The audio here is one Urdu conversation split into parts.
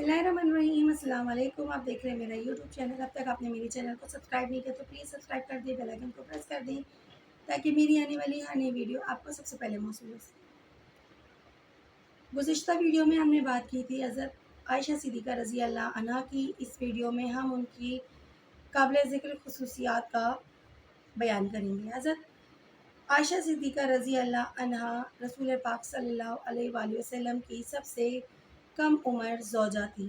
بسم اللہ الرحمن الرحیم۔ السلام علیکم، آپ دیکھ رہے ہیں میرا یوٹیوب چینل۔ اب تک آپ نے میری چینل کو سبسکرائب نہیں کیا تو پلیز سبسکرائب کر دیں، بیل آئکن کو پریس کر دیں تاکہ میری آنے والی ہر نئی ویڈیو آپ کو سب سے پہلے موصول ہو سکے۔ گزشتہ ویڈیو میں ہم نے بات کی تھی حضرت عائشہ صدیقہ رضی اللہ عنہا کی۔ اس ویڈیو میں ہم ان کی قابل ذکر خصوصیات کا بیان کریں گے۔ حضرت عائشہ صدیقہ رضی اللہ عنہا رسول پاک صلی اللہ علیہ وآلہ وسلم کی سب سے کم عمر زوجہ تھی۔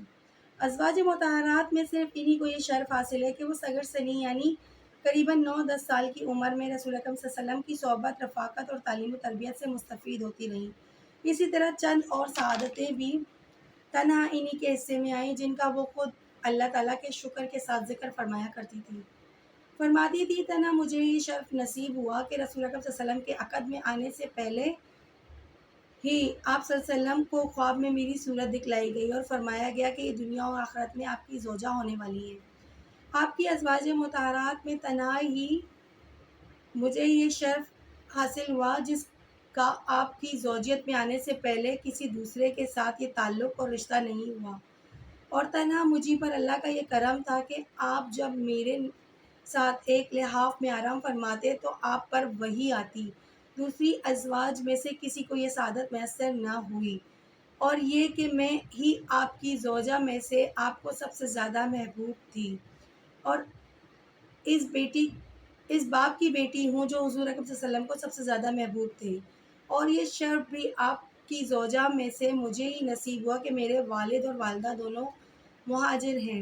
ازواج مطہرات میں صرف انہی کو یہ شرف حاصل ہے کہ وہ صغر سنی یعنی قریباً 9-10 سال کی عمر میں رسول اکرم صلی اللہ علیہ وسلم کی صحبت، رفاقت اور تعلیم و تربیت سے مستفید ہوتی رہیں۔ اسی طرح چند اور سعادتیں بھی تنہا انہی کے حصے میں آئیں جن کا وہ خود اللہ تعالیٰ کے شکر کے ساتھ ذکر فرمایا کرتی تھی۔ فرماتی تھی تنہا مجھے یہ شرف نصیب ہوا کہ رسول اکرم صلی اللہ علیہ وسلم کے عقد میں آنے سے پہلے ہی آپ صلی اللہ علیہ وسلم کو خواب میں میری صورت دکھلائی گئی اور فرمایا گیا کہ یہ دنیا اور آخرت میں آپ کی زوجہ ہونے والی ہے۔ آپ کی ازواج مطہرات میں تنہا ہی مجھے یہ شرف حاصل ہوا جس کا آپ کی زوجیت میں آنے سے پہلے کسی دوسرے کے ساتھ یہ تعلق اور رشتہ نہیں ہوا، اور تنہا مجھے پر اللہ کا یہ کرم تھا کہ آپ جب میرے ساتھ ایک لحاف میں آرام فرماتے تو آپ پر وحی آتی۔ دوسری ازواج میں سے کسی کو یہ سعادت میسر نہ ہوئی، اور یہ کہ میں ہی آپ کی زوجہ میں سے آپ کو سب سے زیادہ محبوب تھی، اور اس باپ کی بیٹی ہوں جو حضور اکرم صلی اللہ علیہ وسلم کو سب سے زیادہ محبوب تھے، اور یہ شرف بھی آپ کی زوجہ میں سے مجھے ہی نصیب ہوا کہ میرے والد اور والدہ دونوں مہاجر ہیں۔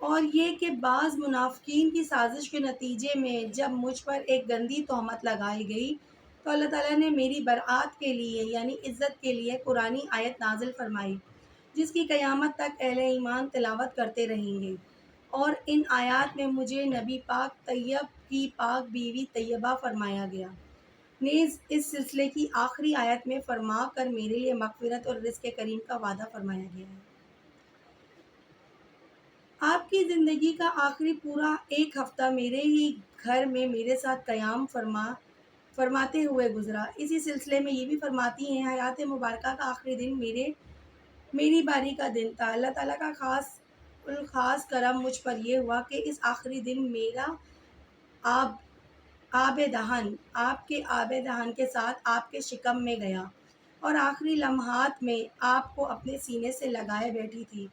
اور یہ کہ بعض منافقین کی سازش کے نتیجے میں جب مجھ پر ایک گندی تہمت لگائی گئی تو اللہ تعالیٰ نے میری برآت کے لیے یعنی عزت کے لیے قرآنی آیت نازل فرمائی جس کی قیامت تک اہل ایمان تلاوت کرتے رہیں گے، اور ان آیات میں مجھے نبی پاک طیب کی پاک بیوی طیبہ فرمایا گیا۔ نیز اس سلسلے کی آخری آیت میں فرما کر میرے لیے مغفرت اور رزق کریم کا وعدہ فرمایا گیا ہے۔ آپ کی زندگی کا آخری پورا ایک ہفتہ میرے ہی گھر میں میرے ساتھ قیام فرماتے ہوئے گزرا۔ اسی سلسلے میں یہ بھی فرماتی ہیں حیات مبارکہ کا آخری دن میری باری کا دن تھا۔ اللہ تعالیٰ کا خاص کرم مجھ پر یہ ہوا کہ اس آخری دن میرا آپ کے آب دہن کے ساتھ آپ کے شکم میں گیا، اور آخری لمحات میں آپ کو اپنے سینے سے لگائے بیٹھی تھی،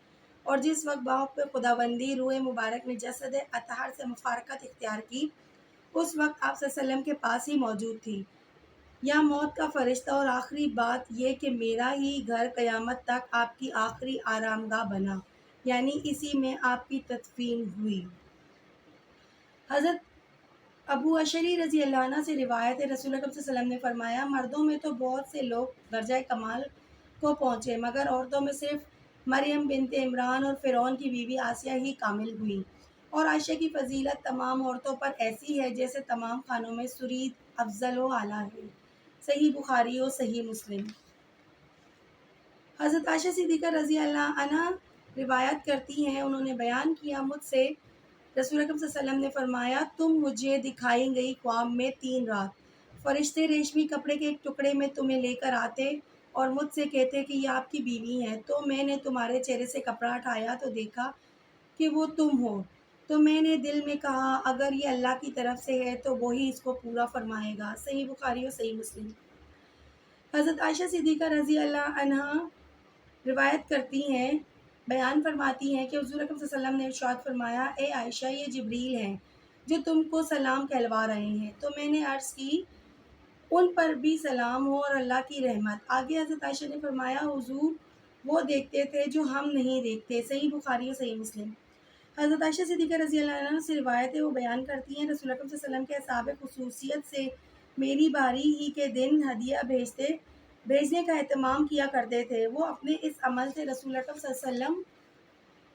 اور جس وقت بہت پہ خداوندی روح مبارک نے جسد اطہر سے مفارقت اختیار کی اس وقت آپ صلی اللہ علیہ وسلم کے پاس ہی موجود تھی، یا موت کا فرشتہ۔ اور آخری بات یہ کہ میرا ہی گھر قیامت تک آپ کی آخری آرام گاہ بنا، یعنی اسی میں آپ کی تدفین ہوئی۔ حضرت ابو اشعری رضی اللہ عنہ سے روایت ہے، رسول اکرم صلی اللہ علیہ وسلم نے فرمایا مردوں میں تو بہت سے لوگ درجہ کمال کو پہنچے، مگر عورتوں میں صرف مریم بنت عمران اور فرعون کی بیوی آسیہ ہی کامل ہوئی، اور عائشہ کی فضیلت تمام عورتوں پر ایسی ہے جیسے تمام خانوں میں سرید افضل و اعلیٰ ہے۔ صحیح بخاری و صحیح مسلم۔ حضرت عائشہ صدیقہ رضی اللہ عنہ روایت کرتی ہیں، انہوں نے بیان کیا مجھ سے رسول اکرم صلی اللہ علیہ وسلم نے فرمایا تم مجھے دکھائی گئی خواب میں 3 رات فرشتے ریشمی کپڑے کے ایک ٹکڑے میں تمہیں لے کر آتے اور مجھ سے کہتے کہ یہ آپ کی بیوی ہے، تو میں نے تمہارے چہرے سے کپڑا ہٹایا تو دیکھا کہ وہ تم ہو، تو میں نے دل میں کہا اگر یہ اللہ کی طرف سے ہے تو وہی اس کو پورا فرمائے گا۔ صحیح بخاری اور صحیح مسلم۔ حضرت عائشہ صدیقہ رضی اللہ عنہا روایت کرتی ہیں، بیان فرماتی ہیں کہ حضور اکرم صلی اللہ علیہ وسلم نے ارشاد فرمایا اے عائشہ یہ جبریل ہیں جو تم کو سلام کہلوا رہے ہیں، تو میں نے عرض کی ان پر بھی سلام ہو اور اللہ کی رحمت۔ آگے حضرت عائشہ نے فرمایا حضور وہ دیکھتے تھے جو ہم نہیں دیکھتے۔ صحیح بخاری اور صحیح مسلم۔ حضرت عائشہ صدیقہ رضی اللہ عنہ سے روایت ہے، وہ بیان کرتی ہیں رسول اکرم صلی اللہ علیہ وسلم کے اصحاب خصوصیت سے میری باری ہی کے دن ہدیہ بھیجنے کا اہتمام کیا کرتے تھے۔ وہ اپنے اس عمل سے رسول اکرم صلی اللہ علیہ وسلم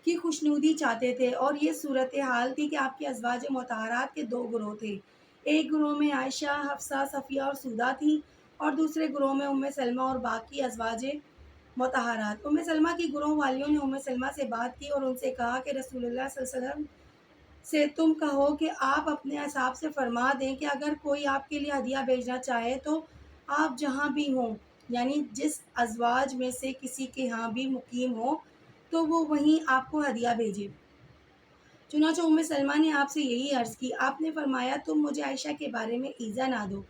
کی خوشنودی چاہتے تھے، اور یہ صورتحال تھی کہ آپ کے ازواج مطہرات کے 2 گروہ تھے، ایک گروہ میں عائشہ، حفصہ، صفیہ اور سودا تھیں، اور دوسرے گروہ میں ام سلمہ اور باقی ازواج مطہرات۔ ام سلمہ کی گروہ والیوں نے ام سلمہ سے بات کی اور ان سے کہا کہ رسول اللہ صلی اللہ علیہ وسلم سے تم کہو کہ آپ اپنے اصحاب سے فرما دیں کہ اگر کوئی آپ کے لیے ہدیہ بھیجنا چاہے تو آپ جہاں بھی ہوں، یعنی جس ازواج میں سے کسی کے ہاں بھی مقیم ہو تو وہ وہیں آپ کو ہدیہ بھیجے۔ چنانچہ سلمہ نے آپ سے یہی عرض کی۔ آپ نے فرمایا تم مجھے عائشہ کے بارے میں ایذا نہ دو،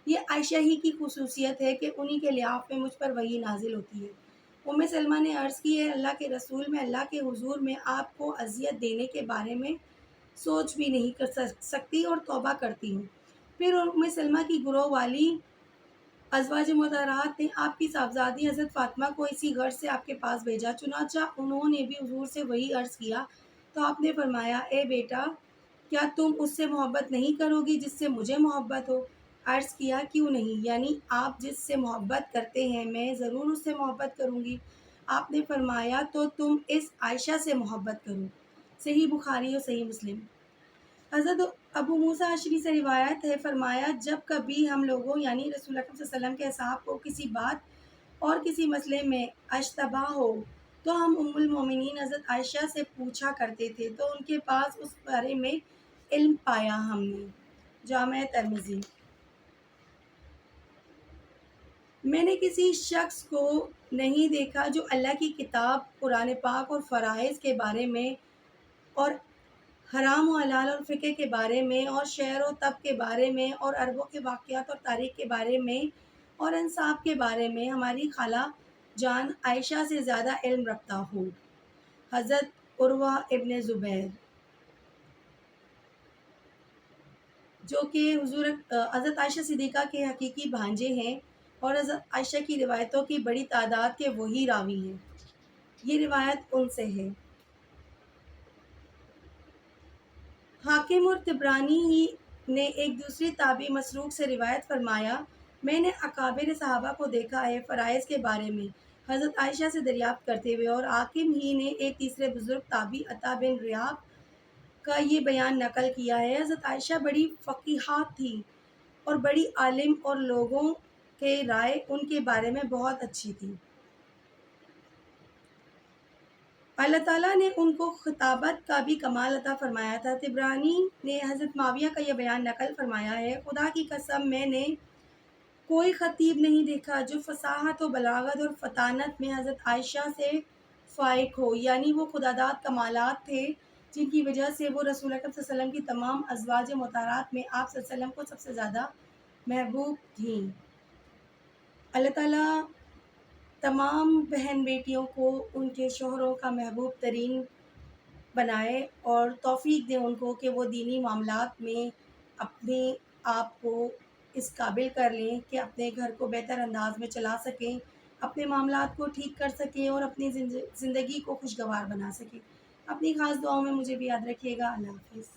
یہ عائشہ ہی کی خصوصیت ہے کہ انہی کے لحاف میں مجھ پر وحی نازل ہوتی ہے۔ سلمہ نے عرض کی، ہے اللہ کے رسول، میں اللہ کے حضور میں آپ کو اذیت دینے کے بارے میں سوچ بھی نہیں کر سکتی اور توبہ کرتی ہوں۔ پھر سلمہ کی گروہ والی ازواج مطہرات نے آپ کی صاحبزادی حضرت فاطمہ کو اسی غرض سے آپ کے پاس بھیجا، چنانچہ انہوں نے بھی حضور سے وہی عرض کیا تو آپ نے فرمایا، اے بیٹا، کیا تم اس سے محبت نہیں کرو گی جس سے مجھے محبت ہو؟ عرض کیا، کیوں نہیں، یعنی آپ جس سے محبت کرتے ہیں میں ضرور اس سے محبت کروں گی۔ آپ نے فرمایا تو تم اس عائشہ سے محبت کرو۔ صحیح بخاری اور صحیح مسلم۔ حضرت ابو موسیٰ اشعری سے روایت ہے، فرمایا جب کبھی ہم لوگوں یعنی رسول اللہ صلی اللہ علیہ وسلم کے اصحاب کو کسی بات اور کسی مسئلے میں اشتباہ ہو تو ہم ام المومنین حضرت عائشہ سے پوچھا کرتے تھے تو ان کے پاس اس بارے میں علم پایا ہم نے۔ جامع ترمذی۔ میں نے کسی شخص کو نہیں دیکھا جو اللہ کی کتاب قرآن پاک اور فرائض کے بارے میں اور حرام و حلال اور فقہ کے بارے میں اور شعر و طب کے بارے میں اور عربوں کے واقعات اور تاریخ کے بارے میں اور انصاف کے بارے میں ہماری خالہ جان عائشہ سے زیادہ علم رکھتا ہو۔ حضرت عروہ ابن زبیر، جو کہ حضرت عائشہ صدیقہ کے حقیقی بھانجے ہیں اور حضرت عائشہ کی روایتوں کی بڑی تعداد کے وہی راوی ہیں، یہ روایت ان سے ہے۔ حاکم اور طبرانی ہی نے ایک دوسری تابعی مسروق سے روایت فرمایا، میں نے اکابر صحابہ کو دیکھا ہے فرائض کے بارے میں حضرت عائشہ سے دریافت کرتے ہوئے، اور حاکم ہی نے ایک تیسرے بزرگ تابعی عطا بن ریاب کا یہ بیان نقل کیا ہے۔ حضرت عائشہ بڑی فقیہہ تھی اور بڑی عالم اور لوگوں کے رائے ان کے بارے میں بہت اچھی تھی۔ اللہ تعالیٰ نے ان کو خطابت کا بھی کمال عطا فرمایا تھا۔ طبرانی نے حضرت معاویہ کا یہ بیان نقل فرمایا ہے، خدا کی قسم میں نے کوئی خطیب نہیں دیکھا جو فصاحت و بلاغت اور فطانت میں حضرت عائشہ سے فائق ہو، یعنی وہ خداداد کمالات تھے جن کی وجہ سے وہ رسول اکرم صلی اللہ علیہ وسلم کی تمام ازواج مطہرات میں آپ صلی اللہ علیہ وسلم کو سب سے زیادہ محبوب تھیں۔ اللہ تعالیٰ تمام بہن بیٹیوں کو ان کے شوہروں کا محبوب ترین بنائے اور توفیق دے ان کو کہ وہ دینی معاملات میں اپنے آپ کو اس قابل کر لیں کہ اپنے گھر کو بہتر انداز میں چلا سکیں، اپنے معاملات کو ٹھیک کر سکیں اور اپنی زندگی کو خوشگوار بنا سکیں۔ اپنی خاص دعاؤں میں مجھے بھی یاد رکھیے گا۔ اللہ حافظ۔